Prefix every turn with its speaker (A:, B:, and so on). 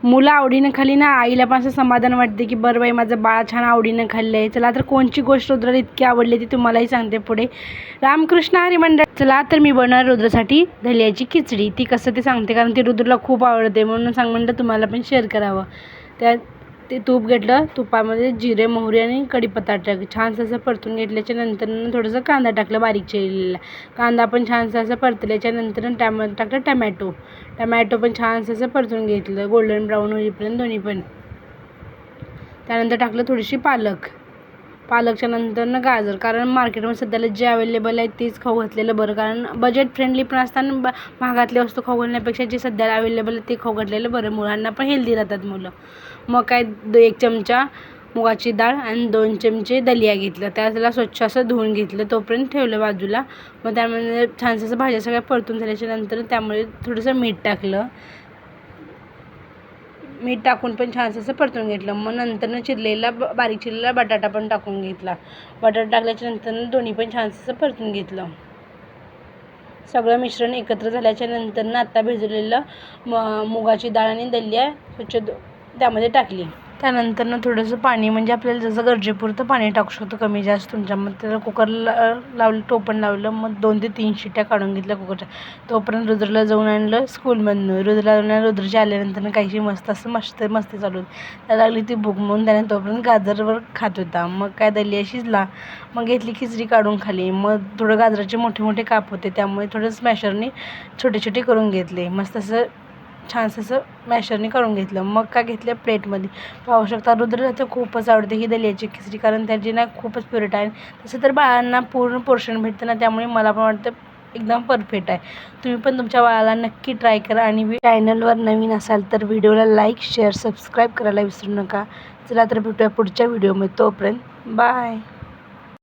A: मुलं आवडीनं खाल्ली ना, आईला पण असं समाधान वाटते की बरं बाई माझं बाळ छान आवडीनं खाल्लं आहे. चला तर कोणची गोष्ट रुद्राला इतकी आवडली ती तुम्हालाही सांगते पुढे. रामकृष्ण हरी मंडळ. चला तर मी बनवणार रुद्रासाठी दलियाची खिचडी. ती कसं ते सांगते, कारण ती रुद्रला खूप आवडते म्हणून म्हणलं तुम्हाला पण शेअर करावं. ते तूप घेतलं, तुपामध्ये जिरे मोहरी आणि कढीपत्ता टाकलं, छानसं असं परतून घेतल्याच्या नंतर थोडंसं कांदा टाकलं बारीक चिरलेला. कांदा पण छानसं असं परतल्याच्या नंतर टाकलं टमॅटो पण छानसं असं परतून घेतलं गोल्डन ब्राऊन होईपर्यंत दोन्ही पण. त्यानंतर टाकलं थोडीशी पालकच्या नंतर गाजर, कारण मार्केटमध्ये सध्याला जे अवेलेबल आहे तेच खाऊ घातलेलं बरं, कारण बजेट फ्रेंडली पण असताना महागातल्या वस्तू खाऊ घालण्यापेक्षा जे सध्याला अवेलेबल आहे ते खाऊ घातलेलं बरं. मुलांना पण हेल्दी राहतात मुलं. मग काय 1 चमचा मुगाची डाळ आणि 2 चमचे दलिया घेतलं, त्याला स्वच्छ असं धुवून घेतलं, तोपर्यंत ठेवलं बाजूला. मग त्यामध्ये छानसं असं भाज्या सगळ्या परतून झाल्याच्या नंतर त्यामुळे थोडंसं मीठ टाकून पण छानसं असं परतून घेतलं. मग नंतर बारीक चिरलेला बटाटा पण टाकून घेतला. बटाटा टाकल्याच्या नंतर दोन्ही पण छानसं असं परतून घेतलं. सगळं मिश्रण एकत्र झाल्याच्या नंतर आता भिजवलेलं मुगाची डाळ आणि दलिया स्वच्छ त्यामध्ये टाकली. त्यानंतर थोडंसं पाणी, म्हणजे आपल्याला जसं गरजेपुरतं पाणी टाकू शकतो, कमी जास्त तुमच्यामध्ये. त्याला कुकर लावलं, टोपण लावलं, मग 2 ते 3 शिट्ट्या काढून घेतल्या कुकरच्या. तोपर्यंत रुद्रला जाऊन आणलं स्कूलमधून. रुद्रची आल्यानंतर काहीशी मस्ती चालू होती. त्याला लागली ती भूक, म्हणून त्याने तोपर्यंत गाजरवर खात होता. मग काय दलिया शिजला, मग घेतली खिचडी काढून खाली. मग थोडं गाजराचे मोठे मोठे काप होते त्यामुळे थोडं स्मॅशरने छोटे छोटे करून घेतले. मस्त असं छानसं असं मॅशरने करून घेतलं. मग काय घेतलं प्लेटमध्ये. पाहू शकता रुद्रला तर खूपच आवडते ही दलियाची खिचडी, कारण त्याची ना खूपच फेवरेट आहे. तसं तर बाळांना पूर्ण पोर्शन भेटतं ना, त्यामुळे मला पण वाटतं एकदम परफेक्ट आहे. तुम्ही पण तुमच्या बाळाला नक्की ट्राय करा. आणि चॅनलवर नवीन असाल तर व्हिडिओला लाईक शेअर सबस्क्राईब करायला विसरू नका. चला तर भेटूया पुढच्या व्हिडिओमध्ये. तोपर्यंत बाय.